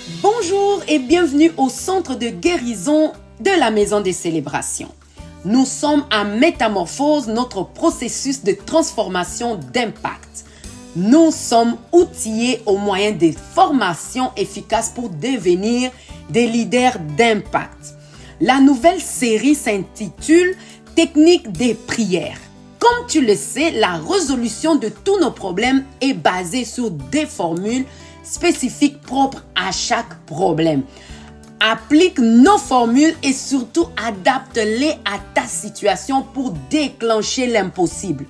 Bonjour et bienvenue au centre de guérison de la Maison des Célébrations. Nous sommes à Métamorphose, notre processus de transformation d'impact. Nous sommes outillés au moyen des formations efficaces pour devenir des leaders d'impact. La nouvelle série s'intitule « Technique des prières ». Comme tu le sais, la résolution de tous nos problèmes est basée sur des formules spécifiques propres à chaque problème. Applique nos formules et surtout adapte-les à ta situation pour déclencher l'impossible.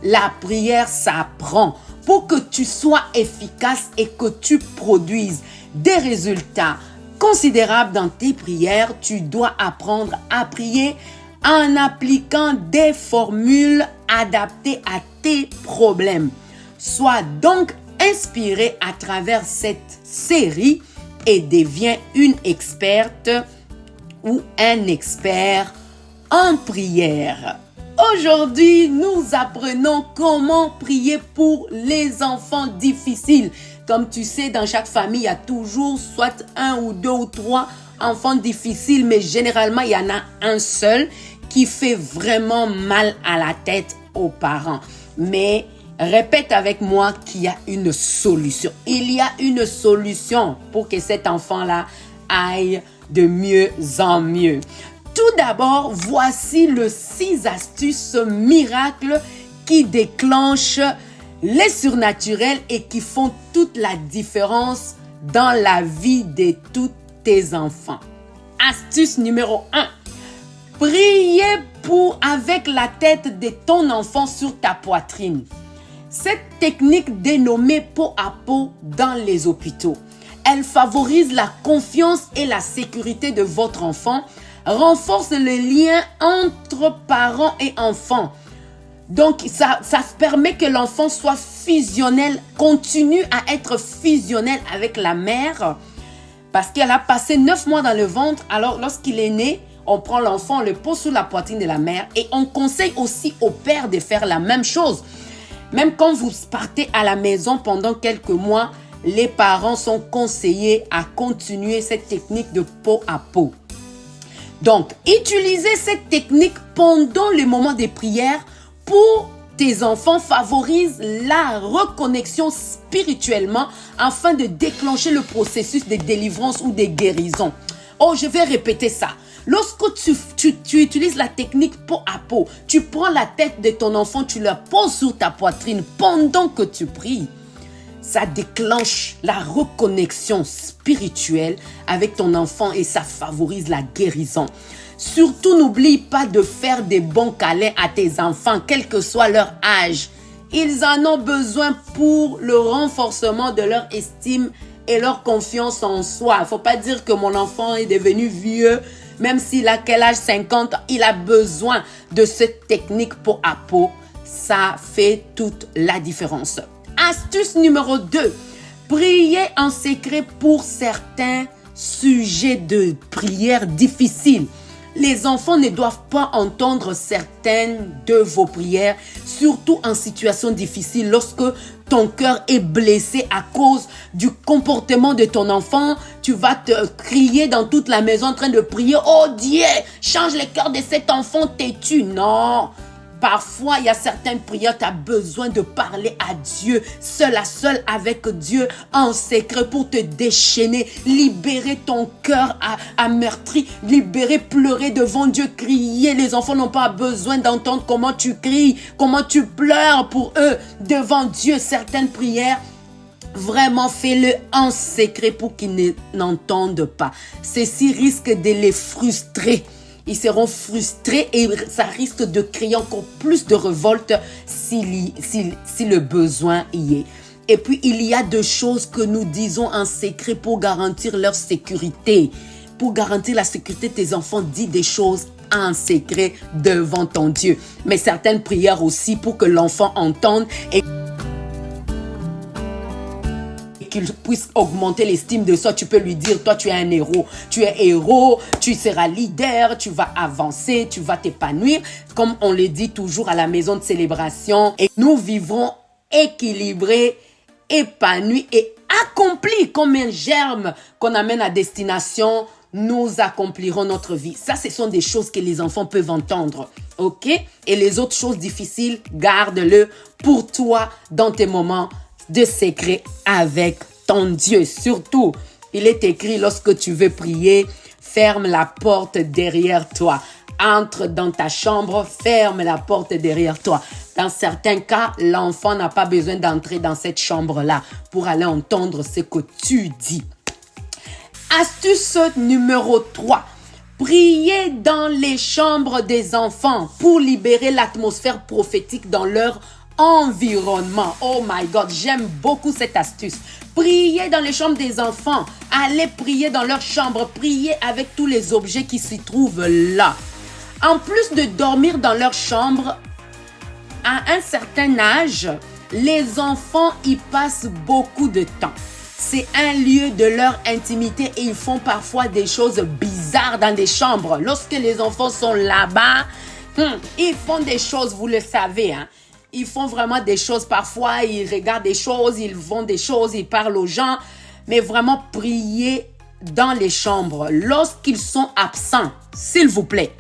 La prière s'apprend. Pour que tu sois efficace et que tu produises des résultats considérables dans tes prières, tu dois apprendre à prier en appliquant des formules adaptées à tes problèmes. Sois donc inspiré à travers cette série et deviens une experte ou un expert en prière. Aujourd'hui, nous apprenons comment prier pour les enfants difficiles. Comme tu sais, dans chaque famille, il y a toujours soit un ou deux ou trois enfants difficiles, mais généralement, il y en a un seul qui fait vraiment mal à la tête aux parents. Mais répète avec moi qu'il y a une solution. Il y a une solution pour que cet enfant-là aille de mieux en mieux. Tout d'abord, voici les 6 astuces miracles qui déclenchent les surnaturels et qui font toute la différence dans la vie de tous tes enfants. Astuce numéro 1. Priez avec la tête de ton enfant sur ta poitrine. Cette technique dénommée peau à peau dans les hôpitaux. Elle favorise la confiance et la sécurité de votre enfant, renforce le lien entre parents et enfants. Donc, ça permet que l'enfant soit fusionnel, continue à être fusionnel avec la mère parce qu'elle a passé 9 mois dans le ventre. Alors, lorsqu'il est né, on prend l'enfant, on le pose sous la poitrine de la mère et on conseille aussi au père de faire la même chose. Même quand vous partez à la maison pendant quelques mois, les parents sont conseillés à continuer cette technique de peau à peau. Donc, utiliser cette technique pendant les moments de prière pour tes enfants favorise la reconnexion spirituellement afin de déclencher le processus de délivrance ou de guérison. Oh, je vais répéter ça. Lorsque tu utilises la technique peau à peau, tu prends la tête de ton enfant, tu la poses sur ta poitrine pendant que tu pries. Ça déclenche la reconnexion spirituelle avec ton enfant et ça favorise la guérison. Surtout, n'oublie pas de faire des bons câlins à tes enfants, quel que soit leur âge. Ils en ont besoin pour le renforcement de leur estime et leur confiance en soi. Il ne faut pas dire que mon enfant est devenu vieux, même s'il a quel âge, 50 ans, il a besoin de cette technique peau à peau. Ça fait toute la différence. Astuce numéro 2. Priez en secret pour certains sujets de prière difficiles. Les enfants ne doivent pas entendre certaines de vos prières, surtout en situation difficile, lorsque ton cœur est blessé à cause du comportement de ton enfant. Tu vas te crier dans toute la maison en train de prier « Oh Dieu, change le cœur de cet enfant têtu ». Non. Parfois, il y a certaines prières, tu as besoin de parler à Dieu, seul à seul avec Dieu, en secret pour te déchaîner, libérer ton cœur à meurtri, libérer, pleurer devant Dieu, crier. Les enfants n'ont pas besoin d'entendre comment tu cries, comment tu pleures pour eux devant Dieu. Certaines prières, vraiment fais-le en secret pour qu'ils n'entendent pas. Ceci risque de les frustrer. Ils seront frustrés et ça risque de créer encore plus de révolte si le besoin y est. Et puis, il y a 2 choses que nous disons en secret pour garantir leur sécurité. Pour garantir la sécurité de tes enfants, dis des choses en secret devant ton Dieu. Mais certaines prières aussi pour que l'enfant entende et qu'il puisse augmenter l'estime de soi. Tu peux lui dire, toi tu es un héros, tu seras leader, tu vas avancer, tu vas t'épanouir, comme on le dit toujours à la maison de célébration. Et nous vivrons équilibrés, épanouis et accomplis comme un germe qu'on amène à destination. Nous accomplirons notre vie. Ça, ce sont des choses que les enfants peuvent entendre. OK? Et les autres choses difficiles, garde-le pour toi dans tes moments de secret avec ton Dieu. Surtout, il est écrit, lorsque tu veux prier, ferme la porte derrière toi. Entre dans ta chambre, ferme la porte derrière toi. Dans certains cas, l'enfant n'a pas besoin d'entrer dans cette chambre-là pour aller entendre ce que tu dis. Astuce numéro 3. Priez dans les chambres des enfants pour libérer l'atmosphère prophétique dans leur environnement. Oh my God, j'aime beaucoup cette astuce. Priez dans les chambres des enfants. Allez prier dans leur chambre. Priez avec tous les objets qui s'y trouvent là. En plus de dormir dans leur chambre, à un certain âge, les enfants y passent beaucoup de temps. C'est un lieu de leur intimité et ils font parfois des choses bizarres dans des chambres. Lorsque les enfants sont là-bas, ils font des choses, vous le savez. Ils font vraiment des choses. Parfois, ils regardent des choses, ils font des choses, ils parlent aux gens. Mais vraiment, priez dans les chambres lorsqu'ils sont absents, s'il vous plaît.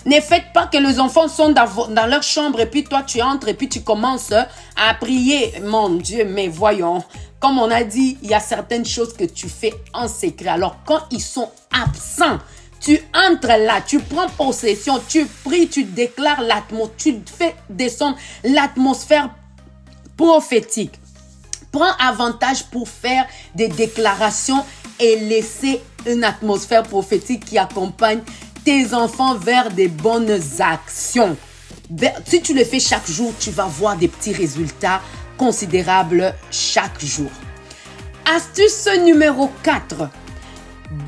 Ne faites pas que les enfants sont dans leur chambre et puis toi, tu entres et puis tu commences à prier. Mon Dieu, mais voyons. Comme on a dit, il y a certaines choses que tu fais en secret. Alors, quand ils sont absents, tu entres là, tu prends possession, tu pries, tu déclares l'atmosphère, tu fais descendre l'atmosphère prophétique. Prends avantage pour faire des déclarations et laisser une atmosphère prophétique qui accompagne tes enfants vers des bonnes actions. Si tu le fais chaque jour, tu vas voir des petits résultats considérables chaque jour. Astuce numéro 4.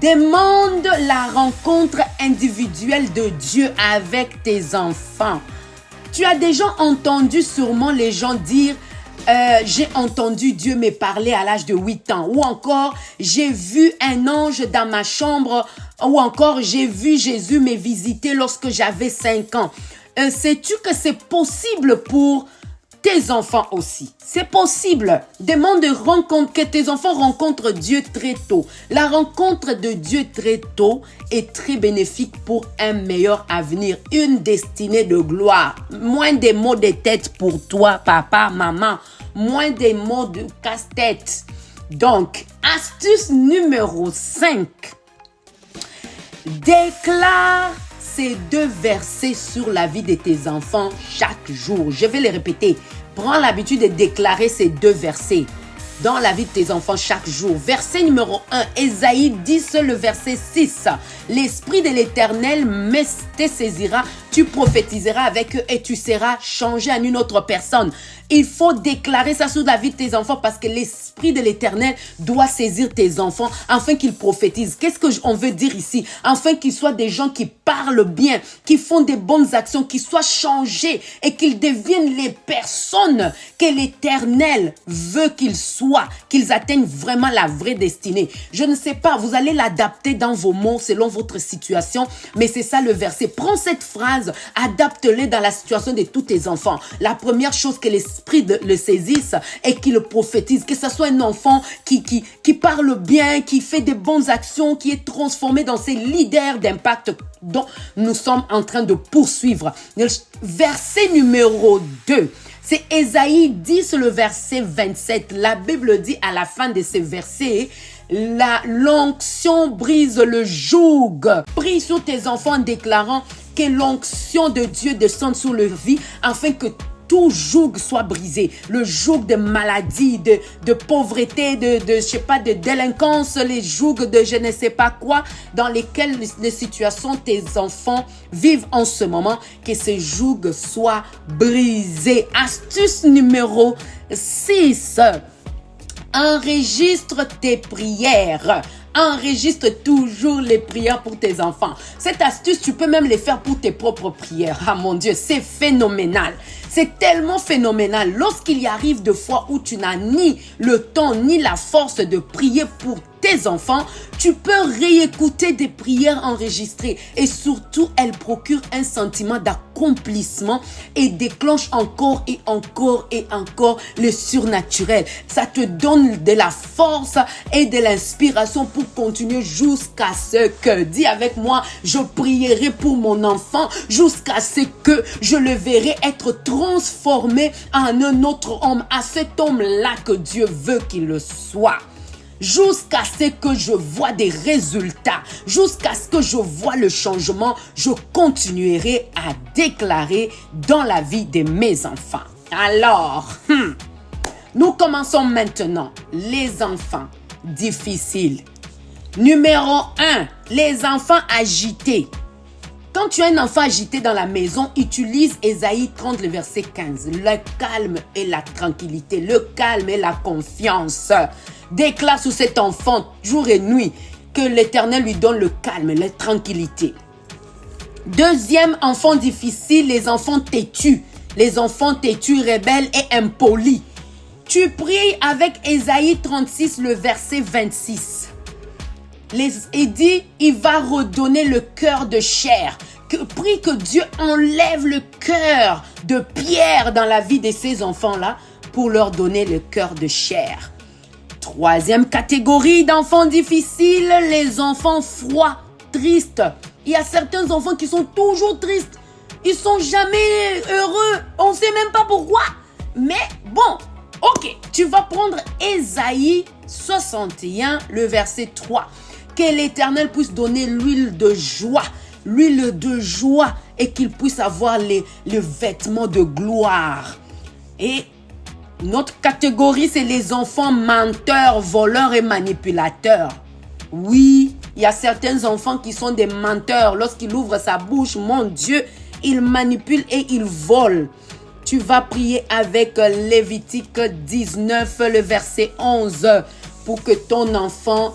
Demande la rencontre individuelle de Dieu avec tes enfants. Tu as déjà entendu sûrement les gens dire j'ai entendu Dieu me parler à l'âge de 8 ans. Ou encore, j'ai vu un ange dans ma chambre. Ou encore, j'ai vu Jésus me visiter lorsque j'avais 5 ans. Sais-tu que c'est possible pour tes enfants aussi? C'est possible. Demande que tes enfants rencontrent Dieu très tôt. La rencontre de Dieu très tôt est très bénéfique pour un meilleur avenir, une destinée de gloire. Moins des maux de tête pour toi, papa, maman. Moins des maux de casse-tête. Donc, astuce numéro 5. Déclare ces 2 versets sur la vie de tes enfants chaque jour. Je vais les répéter. Prends l'habitude de déclarer ces 2 versets dans la vie de tes enfants chaque jour. Verset numéro 1, Ésaïe 10, le verset 6. L'Esprit de l'Éternel te saisira, tu prophétiseras avec eux et tu seras changé en une autre personne. Il faut déclarer ça sur la vie de tes enfants parce que l'Esprit de l'Éternel doit saisir tes enfants afin qu'ils prophétisent. Qu'est-ce qu'on veut dire ici? Afin qu'ils soient des gens qui parlent bien, qui font des bonnes actions, qui soient changés et qu'ils deviennent les personnes que l'Éternel veut qu'ils soient, qu'ils atteignent vraiment la vraie destinée. Je ne sais pas, vous allez l'adapter dans vos mots selon votre situation, mais c'est ça le verset. Prends cette phrase, adapte-le dans la situation de tous tes enfants. La première chose que l'Esprit le saisisse et qu'il le prophétise, que ce soit un enfant qui parle bien, qui fait de bonnes actions, qui est transformé dans ces leaders d'impact dont nous sommes en train de poursuivre. Le verset numéro 2. C'est Ésaïe 10, le verset 27. La Bible dit à la fin de ce verset, l'onction brise le joug. Prie sur tes enfants en déclarant que l'onction de Dieu descende sur leur vie afin que tout joug soit brisé. Le joug de maladie, de pauvreté, de délinquance, les jougs de je ne sais pas quoi, dans lesquelles les situations tes enfants vivent en ce moment, que ces jougs soient brisés. Astuce numéro 6. Enregistre tes prières. Enregistre toujours les prières pour tes enfants. Cette astuce, tu peux même les faire pour tes propres prières. Ah mon Dieu, c'est phénoménal. C'est tellement phénoménal. Lorsqu'il y arrive de fois où tu n'as ni le temps ni la force de prier pour tes enfants, tu peux réécouter des prières enregistrées et surtout, elles procurent un sentiment d'accomplissement et déclenchent encore et encore et encore le surnaturel. Ça te donne de la force et de l'inspiration pour continuer jusqu'à ce que, dis avec moi, je prierai pour mon enfant jusqu'à ce que je le verrai être transformé en un autre homme, à cet homme-là que Dieu veut qu'il le soit. Jusqu'à ce que je vois des résultats, jusqu'à ce que je vois le changement, je continuerai à déclarer dans la vie de mes enfants. Alors, nous commençons maintenant. Les enfants difficiles. Numéro 1, les enfants agités. Quand tu as un enfant agité dans la maison, utilise Ésaïe 30, le verset 15. Le calme et la tranquillité, le calme et la confiance. Déclare sur cet enfant jour et nuit que l'Éternel lui donne le calme et la tranquillité. Deuxième enfant difficile, les enfants têtus. Les enfants têtus, rebelles et impolis. Tu pries avec Ésaïe 36, le verset 26. Il dit, il va redonner le cœur de chair. Prie que Dieu enlève le cœur de pierre dans la vie de ces enfants-là pour leur donner le cœur de chair. Troisième catégorie d'enfants difficiles, les enfants froids, tristes. Il y a certains enfants qui sont toujours tristes. Ils sont jamais heureux. On ne sait même pas pourquoi. Mais bon, ok, tu vas prendre Ésaïe 61, le verset 3. Que l'Éternel puisse donner l'huile de joie et qu'il puisse avoir le vêtement de gloire. Et notre catégorie, c'est les enfants menteurs, voleurs et manipulateurs. Oui, il y a certains enfants qui sont des menteurs. Lorsqu'il ouvre sa bouche, mon Dieu, il manipule et il vole. Tu vas prier avec Lévitique 19, le verset 11, pour que ton enfant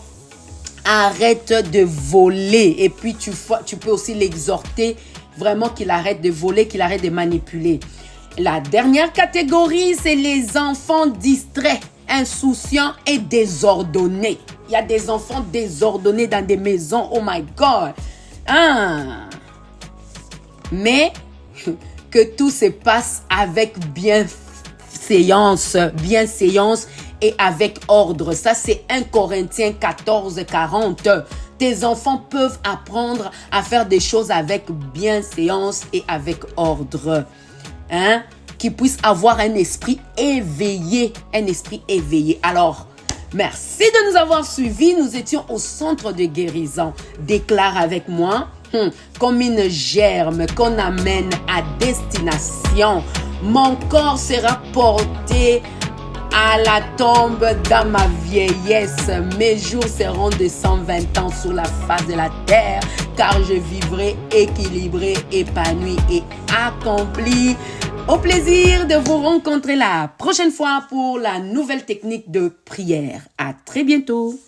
arrête de voler. Et puis tu peux aussi l'exhorter vraiment qu'il arrête de voler, qu'il arrête de manipuler. La dernière catégorie, c'est les enfants distraits, insouciants et désordonnés. Il y a des enfants désordonnés dans des maisons. Oh my God. Mais que tout se passe avec bienséance et avec ordre. Ça, c'est 1 Corinthiens 14, 40. Tes enfants peuvent apprendre à faire des choses avec bienséance et avec ordre. Qu'ils puissent avoir un esprit éveillé. Alors, merci de nous avoir suivis. Nous étions au centre de guérison. Déclare avec moi, comme une germe qu'on amène à destination. Mon corps sera porté à la tombe dans ma vieillesse. Mes jours seront de 120 ans sur la face de la terre, car je vivrai équilibré, épanoui et accompli. Au plaisir de vous rencontrer la prochaine fois pour la nouvelle technique de prière. À très bientôt.